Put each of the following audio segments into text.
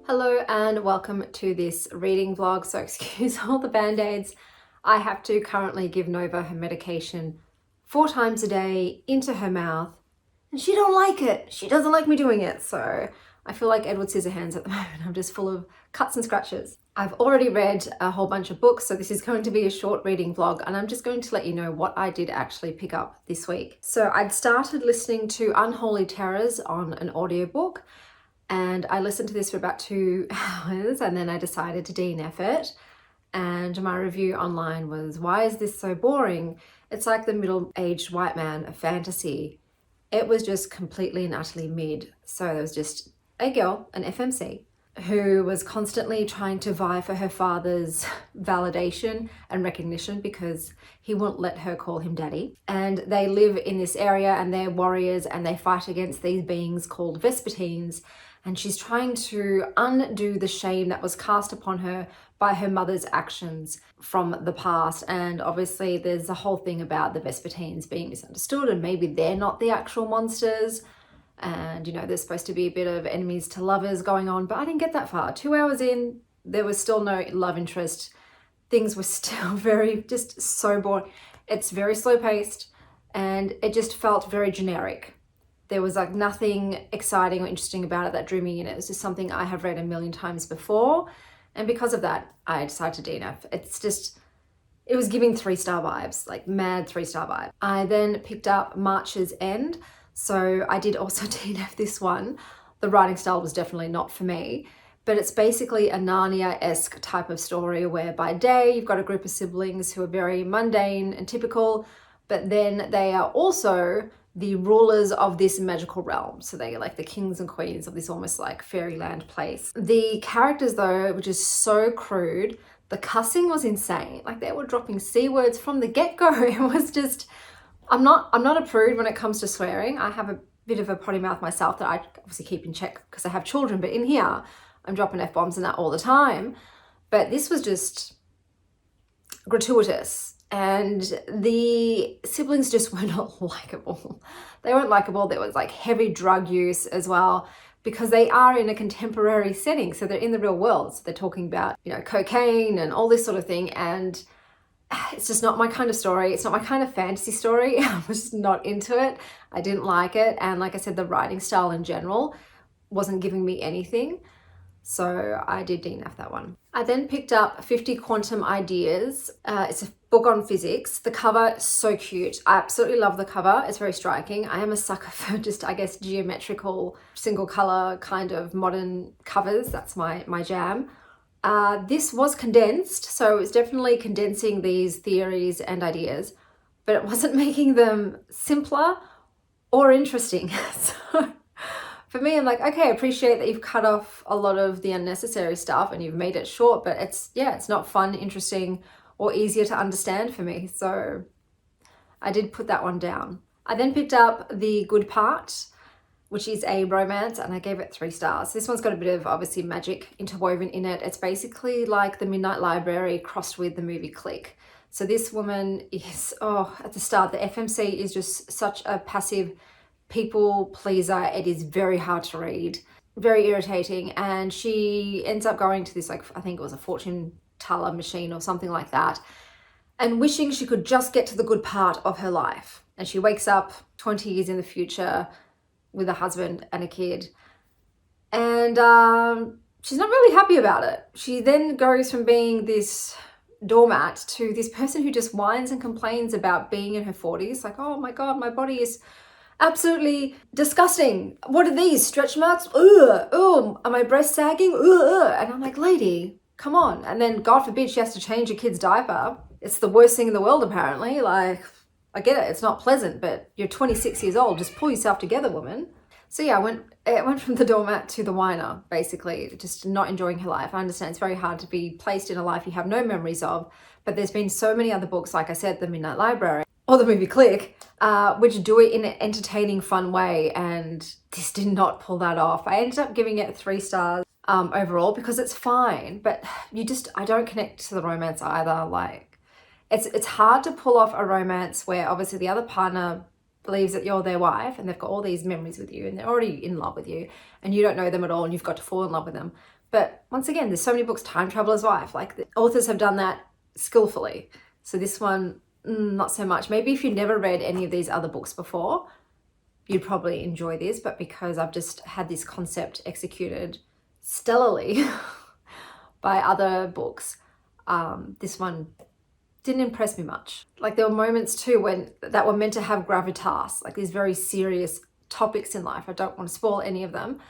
Hello and welcome to this reading vlog. So excuse all the band-aids. I have to currently give Nova her medication 4 times a day into her mouth and she don't like it. She doesn't like me doing it. So I feel like Edward Scissorhands at the moment. I'm just full of cuts and scratches. I've already read a whole bunch of books, so this is going to be a short reading vlog and I'm just going to let you know what I did actually pick up this week. So I'd started listening to Unholy Terrors on an audiobook. And I listened to this for about 2 hours and then I decided to DNF it. And my review online was, why is this so boring? It's like the middle-aged white man of fantasy. It was just completely and utterly mid. So there was just a girl, an FMC, who was constantly trying to vie for her father's validation and recognition because he wouldn't let her call him daddy. And they live in this area and they're warriors and they fight against these beings called Vespertines. And she's trying to undo the shame that was cast upon her by her mother's actions from the past. And obviously there's a whole thing about the Vespertines being misunderstood and maybe they're not the actual monsters. And, you know, there's supposed to be a bit of enemies to lovers going on, but I didn't get that far. 2 hours in, there was still no love interest. Things were still just so boring. It's very slow paced and it just felt very generic. There was like nothing exciting or interesting about it that drew me in. It was just something I have read a million times before. And because of that, I decided to DNF. It was giving 3-star vibes, like mad 3-star vibe. I then picked up March's End. So I did also DNF this one. The writing style was definitely not for me, but it's basically a Narnia-esque type of story where by day you've got a group of siblings who are very mundane and typical, but then they are also the rulers of this magical realm. So they're like the kings and queens of this almost like fairyland place. The characters though were just so crude. The cussing was insane. Like they were dropping C words from the get-go. It was just, I'm not a prude when it comes to swearing. I have a bit of a potty mouth myself that I obviously keep in check because I have children, but in here I'm dropping F-bombs and that all the time. But this was just gratuitous. And the siblings just were not likable. They weren't likable. There was like heavy drug use as well because they are in a contemporary setting. So they're in the real world. So they're talking about, you know, cocaine and all this sort of thing. And it's just not my kind of story. It's not my kind of fantasy story. I was just not into it. I didn't like it. And like I said, the writing style in general wasn't giving me anything. So I did DNF that one. I then picked up 50 Quantum Ideas. It's a book on physics. The cover, so cute. I absolutely love the cover. It's very striking. I am a sucker for just, I guess, geometrical, single color kind of modern covers. That's my jam. This was condensed, so it's definitely condensing these theories and ideas, but it wasn't making them simpler or interesting. So for me, I'm like, okay, I appreciate that you've cut off a lot of the unnecessary stuff and you've made it short, but it's not fun, interesting, or easier to understand for me. So I did put that one down. I then picked up The Good Part, which is a romance, and I gave it 3 stars. This one's got a bit of obviously magic interwoven in it. It's basically like the Midnight Library crossed with the movie Click. So this woman is, at the start, the FMC is just such a passive people pleaser. It is very hard to read, very irritating. And she ends up going to this, like, I think it was a fortune teller machine or something like that, and wishing she could just get to the good part of her life. And she wakes up 20 years in the future with a husband and a kid. And she's not really happy about it. She then goes from being this doormat to this person who just whines and complains about being in her 40s. Like, oh my God, my body is absolutely disgusting. What are these stretch marks? Ugh, ugh. Are my breasts sagging? Ugh. And I'm like, lady, come on. And then God forbid she has to change a kid's diaper. It's the worst thing in the world apparently. Like, I get it, it's not pleasant, but you're 26 years old. Just pull yourself together, woman. So yeah, it went from the doormat to the whiner, basically, just not enjoying her life. I understand it's very hard to be placed in a life you have no memories of, but there's been so many other books, like I said, The Midnight Library or the movie Click, which do it in an entertaining, fun way, and this did not pull that off. I ended up giving it 3 stars overall because it's fine, but I don't connect to the romance either. Like, it's hard to pull off a romance where obviously the other partner believes that you're their wife and they've got all these memories with you and they're already in love with you and you don't know them at all and you've got to fall in love with them. But once again, there's so many books, Time Traveler's Wife, like the authors have done that skillfully. So this one, not so much. Maybe if you've never read any of these other books before, you'd probably enjoy this, but because I've just had this concept executed stellarly by other books, this one didn't impress me much. Like there were moments too that were meant to have gravitas, like these very serious topics in life. I don't want to spoil any of them,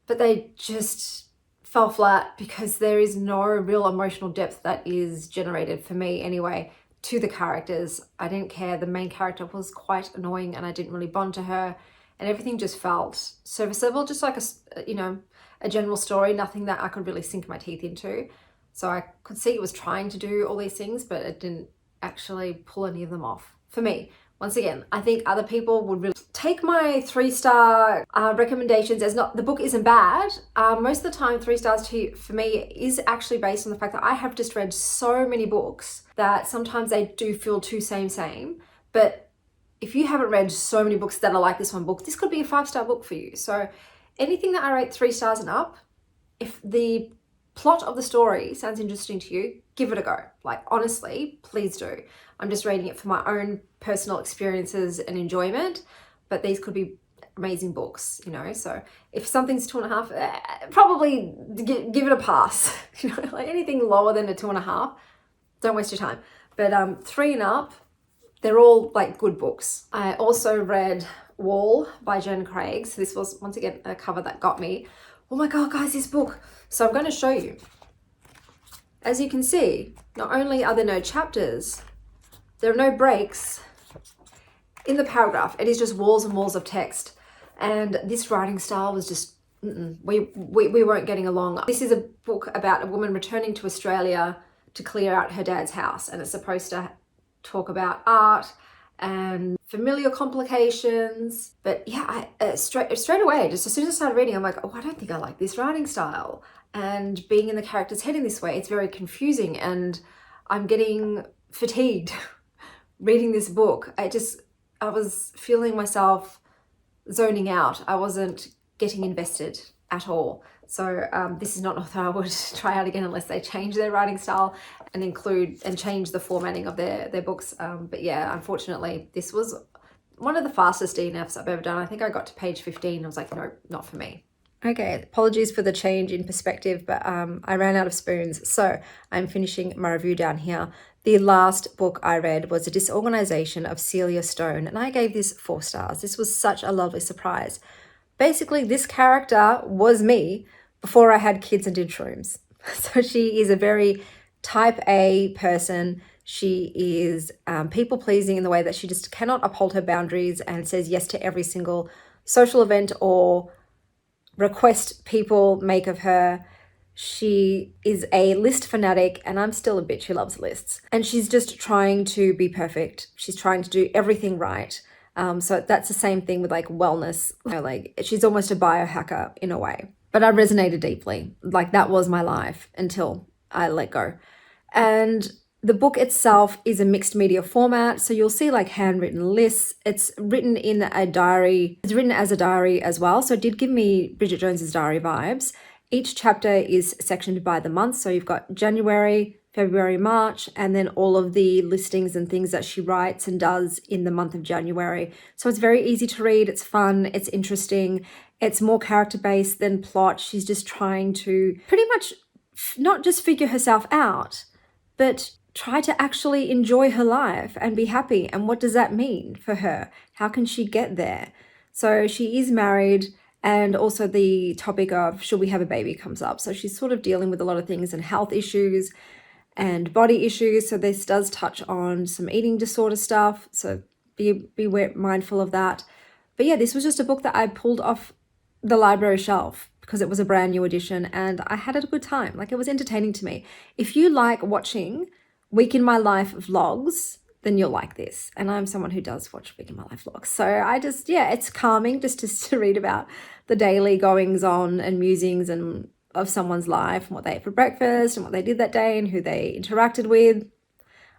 but they just fell flat because there is no real emotional depth that is generated, for me anyway, to the characters. I didn't care. The main character was quite annoying and I didn't really bond to her, and everything just felt serviceable, just like a general story, nothing that I could really sink my teeth into. So I could see it was trying to do all these things, but it didn't actually pull any of them off for me. Once again, I think other people would really take my 3-star recommendations as not, the book isn't bad. Most of the time, 3 stars for me is actually based on the fact that I have just read so many books that sometimes they do feel too same. But if you haven't read so many books that are like this one book, this could be a 5-star book for you. So anything that I rate 3 stars and up, if the plot of the story sounds interesting to you, give it a go. Like honestly, please do. I'm just rating it for my own personal experiences and enjoyment, but these could be amazing books, so if something's 2.5, probably give it a pass. Like anything lower than a 2.5, don't waste your time. But 3 and up, they're all like good books. I also read Wall by Jen Craig. So this was once again a cover that got me. Oh my God, guys, this book. So I'm going to show you. As you can see, not only are there no chapters, there are no breaks in the paragraph. It is just walls and walls of text. And this writing style was just, we weren't getting along. This is a book about a woman returning to Australia to clear out her dad's house. And it's supposed to talk about art and familial complications. But yeah, straight away, just as soon as I started reading, I'm like, oh, I don't think I like this writing style. And being in the character's head in this way, it's very confusing and I'm getting fatigued reading this book. I was feeling myself zoning out. I wasn't getting invested at all. So this is not an author I would try out again unless they change their writing style and change the formatting of their books. But yeah, unfortunately, this was one of the fastest DNFs I've ever done. I think I got to page 15. I was like, no, not for me. Okay, apologies for the change in perspective, but I ran out of spoons. So I'm finishing my review down here. The last book I read was The Disorganisation of Celia Stone, and I gave this 4 stars. This was such a lovely surprise. Basically, this character was me before I had kids and did shrooms. So she is a very type A person. She is people-pleasing in the way that she just cannot uphold her boundaries and says yes to every single social event or request people make of her. She is a list fanatic, and I'm still a bitch who loves lists. And she's just trying to be perfect. She's trying to do everything right. So that's the same thing with like wellness. Like she's almost a biohacker in a way. But I resonated deeply. Like that was my life until I let go. And the book itself is a mixed media format. So you'll see like handwritten lists. It's written in a diary. It's written as a diary as well. So it did give me Bridget Jones's Diary vibes. Each chapter is sectioned by the month. So you've got January, February, March, and then all of the listings and things that she writes and does in the month of January. So it's very easy to read. It's fun. It's interesting. It's more character-based than plot. She's just trying to pretty much not just figure herself out, but try to actually enjoy her life and be happy. And what does that mean for her? How can she get there? So she is married, and also the topic of should we have a baby comes up. So she's sort of dealing with a lot of things and health issues and body issues. So this does touch on some eating disorder stuff. So be mindful of that. But yeah, this was just a book that I pulled off the library shelf because it was a brand new edition and I had a good time. Like it was entertaining to me. If you like watching Week in My Life vlogs, then you'll like this. And I'm someone who does watch Week in My Life vlogs. So it's calming just to read about the daily goings on and musings and of someone's life and what they ate for breakfast and what they did that day and who they interacted with.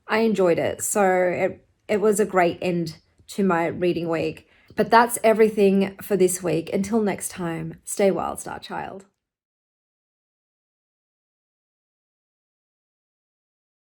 I enjoyed it. So it was a great end to my reading week. But that's everything for this week. Until next time, stay wild, Star Child.